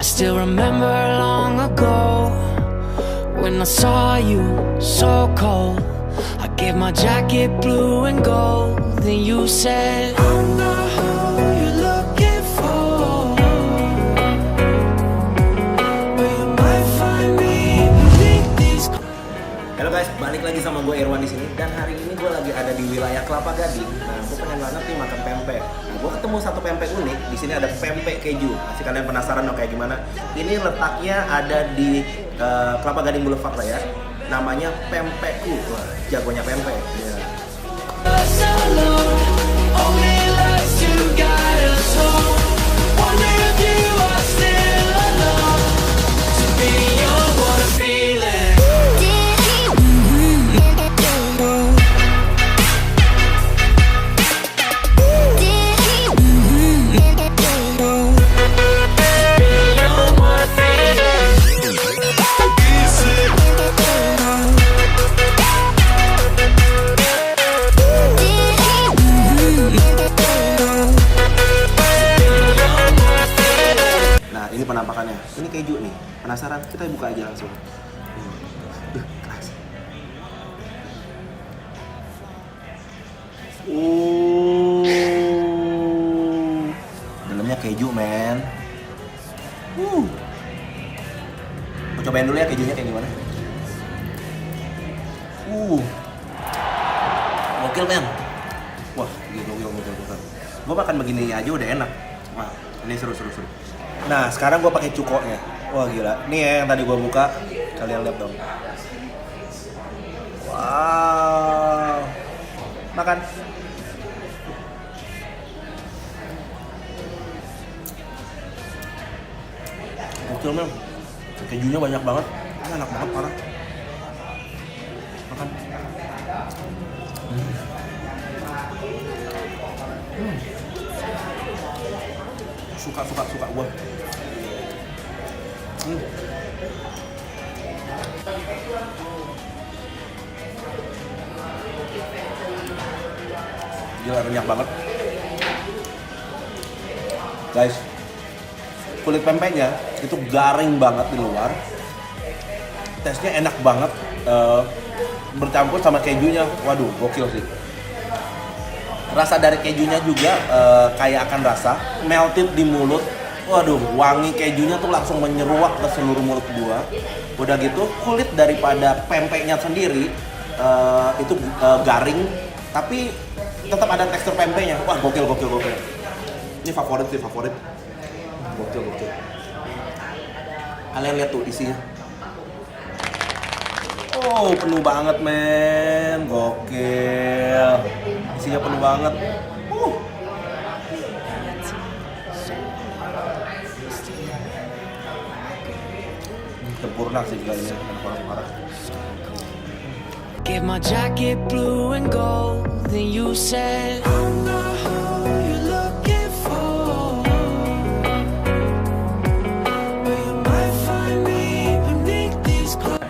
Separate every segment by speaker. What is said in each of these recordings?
Speaker 1: I still remember long ago when I saw you so cold. I gave my jacket blue and gold. Then you said, I'm not who you're looking for, but you might find me beneath these.
Speaker 2: Halo guys, balik lagi sama gue Irwan di sini. Dan hari ini gue lagi ada di wilayah Kelapa Gading. Nah, gue pengen banget nih makan pempek. Nah, gue ketemu satu pempek unik. Di sini ada pempek keju. Pasti kalian penasaran dong kayak gimana? Ini letaknya ada di Kelapa Gading Boulevard lah ya. Namanya Pempekku. Wah, jagonya pempek. Ya. Ini penampakannya. Ini keju nih. Penasaran? Kita buka aja langsung. Keras. Dalamnya keju, men. Aku cobain dulu ya kejunya kayak gimana. Gokil, men. Wah, gokil. Gue makan begini aja udah enak. Wah, ini seru. Nah, sekarang gue pakai cukonya. Wah, gila. Nih ya yang tadi gue buka. Kalian lihat dong. Wow. Makan. Gokil, men. Kejunya banyak banget. Ini enak banget, parah. Makan. Suka gue. Gila, renyah banget. Guys, kulit pempeknya itu garing banget di luar. Tesnya enak banget, bercampur sama kejunya. Waduh, gokil sih. Rasa dari kejunya juga kayak akan rasa melted di mulut. Waduh, wangi kejunya tuh langsung menyeruak ke seluruh mulut gua. Udah gitu, kulit daripada pempeknya sendiri itu garing, tapi tetap ada tekstur pempeknya. Wah, gokil. Ini favorit. Gokil. Kalian lihat tuh isinya. Oh, penuh banget, men. Gokil. Isinya penuh banget. Sempurna sih guys, parah.
Speaker 1: Gave my jacket blue and gold. Then you said, I'm not who you're looking for, but you might find me beneath these clothes.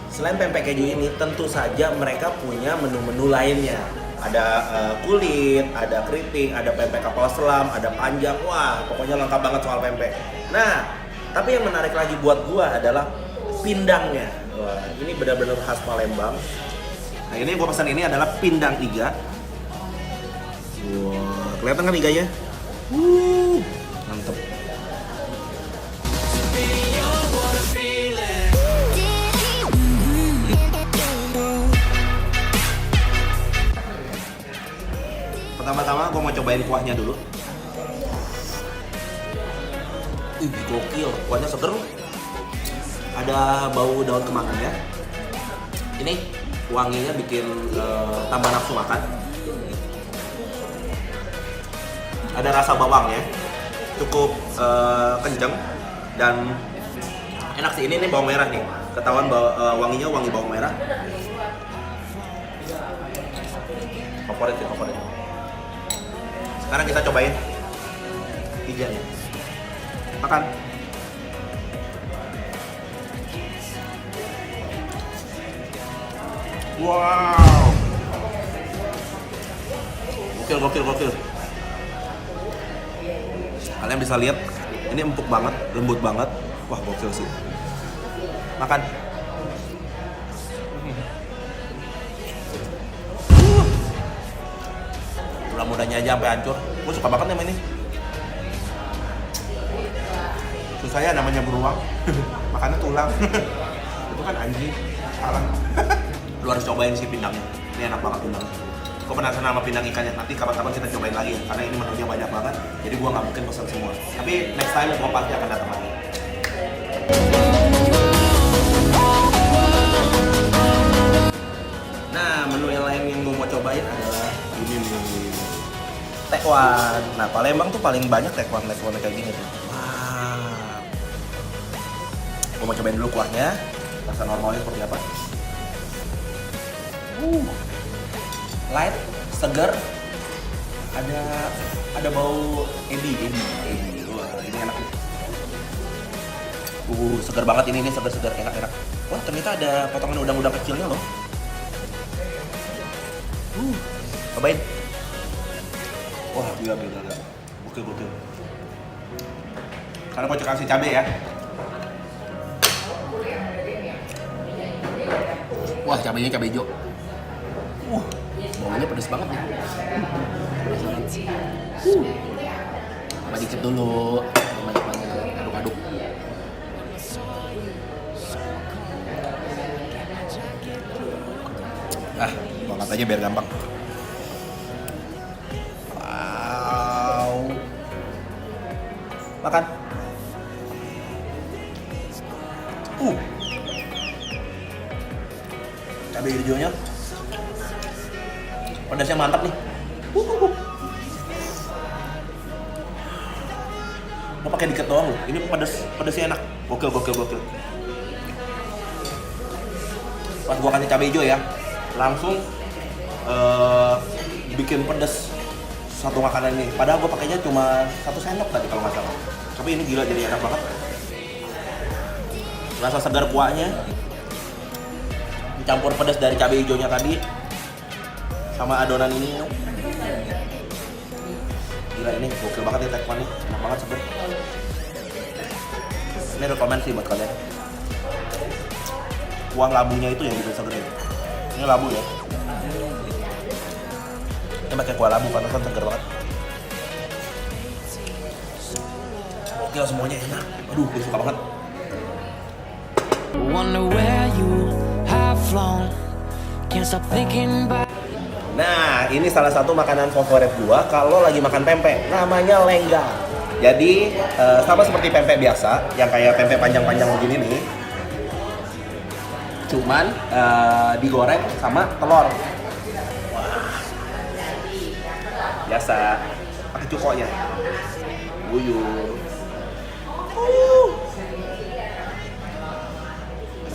Speaker 2: Selain pempek keju ini, tentu saja mereka punya menu-menu lainnya. Ada kulit, ada keriting, ada pempek kapal selam, ada panjang. Wah, pokoknya lengkap banget soal pempek. Nah, tapi yang menarik lagi buat gua adalah pindangnya. Wah, ini benar-benar khas Palembang. Nah, ini gua pesan ini adalah pindang iga. Wah, kelihatan kan iganya? Mantep. Pertama-tama gua mau cobain kuahnya dulu. Gokil, kuahnya seger. Ada bau daun kemanginya. Ini wanginya bikin tambah nafsu makan. Ada rasa bawangnya, cukup kenceng dan enak sih. Ini bawang merah nih, ketahuan wanginya wangi bawang merah. Favorit. Sekarang kita cobain iganya. Makan. Wow. Gokil. Kalian bisa lihat Ini empuk banget, lembut banget. Wah, gokil sih. Makan. Tulang mudanya aja sampai hancur. Gue suka banget sama ini. Susah ya namanya beruang. Makannya tulang. Itu kan anjing. Salah. Lu harus cobain sih pindangnya. Ini enak banget pindangnya. Gue penasaran sama pindang ikannya. Nanti kapan-kapan kita cobain lagi ya. Karena ini menunya banyak banget. Jadi gue nggak mungkin pesan semua. Tapi next time gue pasti akan datang lagi. Nah, menu yang lain yang gue mau cobain adalah ini nih. Tekwan. Nah, Palembang tuh paling banyak tekwan kayak gini tuh. Wah. Gue mau cobain dulu kuahnya. Rasa normalnya seperti apa? Light, segar. Ada bau ebi. Wah, ini enak nih. Segar banget ini segar enak. Wah, ternyata ada potongan udang-udang kecilnya loh. Cobain. Wah, gila. Gokil. Karena mau kasih cabai ya. Wah, cabainya cabai hijau. Baunya pedas banget nih. Coba dikit dulu. Banyak-banyak aduk-aduk. Gua angkat aja biar gampang. Wow. Makan. Cabai hijaunya pedasnya mantap nih. Mau pakai dikit doang loh. Ini pedasnya enak. Gokil. Pas gua kasih cabai hijau ya, langsung bikin pedas satu makanan ini. Padahal gua pakainya cuma 1 sendok tadi kalau nggak salah. Tapi ini gila jadi enak banget. Rasa segar kuahnya dicampur pedas dari cabai hijaunya tadi sama adonan ini. Gila, ini gokil banget ya tekwan nih. Enak banget seger. Ini rekomendasi buat kalian. Kuah labunya itu yang bikin seger ya. Ini labu ya. Ini pakai kuah labu karena kan seger banget. Gokil, semuanya enak. Aduh, gue suka banget.
Speaker 1: Wonder where you have flown. Can't stop thinking about.
Speaker 2: Nah, ini salah satu makanan favorit gua kalau lagi makan pempek. Namanya lenggang. Jadi sama seperti pempek biasa, yang kayak pempek panjang-panjang begini nih. Cuman digoreng sama telur. Wah. Biasa. Pakai cukonya. Guyur.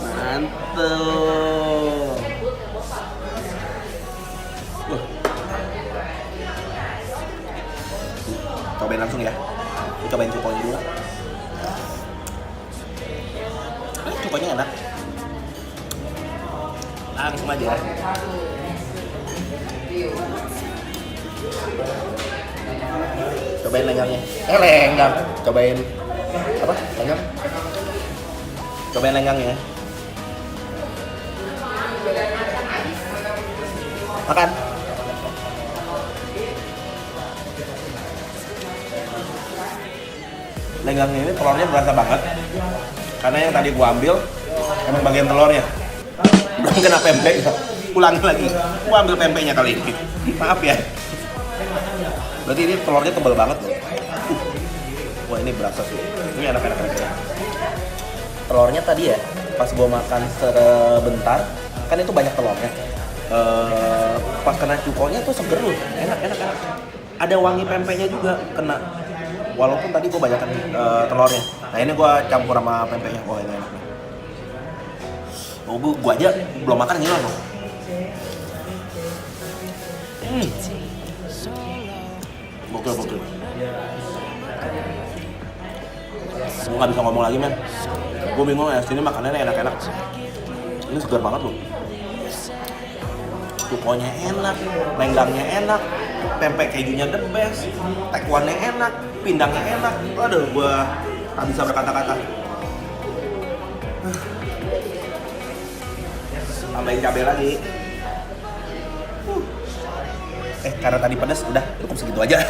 Speaker 2: Mantap. Cobain langsung ya. Gue cobain cukonya dulu. Cukonya enak. Langsung aja. Cobain lenggangnya. Lenggang. Cobain apa? Lenggang. Cobain lenggangnya. Makan. Lenggangnya ini telurnya berasa banget. Karena yang tadi gua ambil emang bagian telurnya. Belum kena pempek. Ulangi lagi. Gua ambil pempeknya kali ini. Maaf ya. Berarti ini telurnya tebal banget. Wah, ini berasa sih. Ini enak-enak. Telurnya tadi ya, pas gua makan sebentar, kan itu banyak telurnya. Pas kena cukonya tuh seger loh. Enak. Ada wangi pempeknya juga kena. Walaupun tadi gue banyakan telurnya. Nah, ini gue campur sama pempeknya. Wah, ini enak nih. Oh, gue aja belum makan gila loh. Gokil. Gue gak bisa ngomong lagi, men. Gue bingung ya, sini makanannya enak-enak. Ini segar banget loh. Cukonya enak, lenggangnya enak, pempek kejunya the best, tekwannya enak, pindangnya enak. Aduh, gua tak bisa berkata-kata. Tambahin cabai lagi. Karena tadi pedas, udah cukup segitu aja.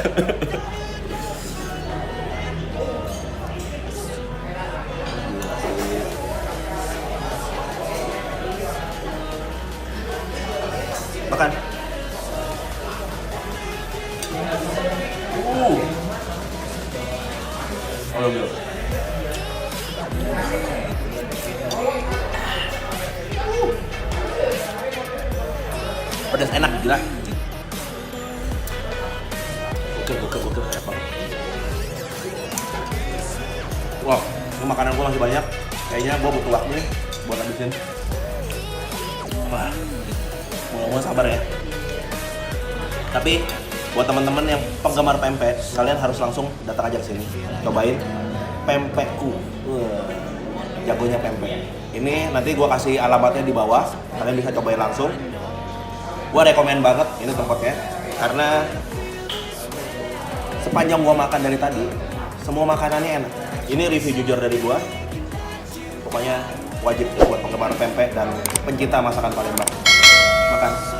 Speaker 2: Makan. Belum. Pedas enak, gila. Oke, enak banget. Wah, ini makanan gua masih banyak. Kayaknya gua butuh waktu nih buat habisin. Wah, mudah-mudahan sabar ya. Tapi buat teman-teman yang penggemar pempek, kalian harus langsung datang aja ke sini. Cobain pempekku. Jagonya pempek. Ini nanti gua kasih alamatnya di bawah. Kalian bisa cobain langsung. Gua rekomen banget ini tempatnya karena sepanjang gua makan dari tadi, semua makanannya enak. Ini review jujur dari gua. Pokoknya wajib buat penggemar pempek dan pencinta masakan Palembang. Makan.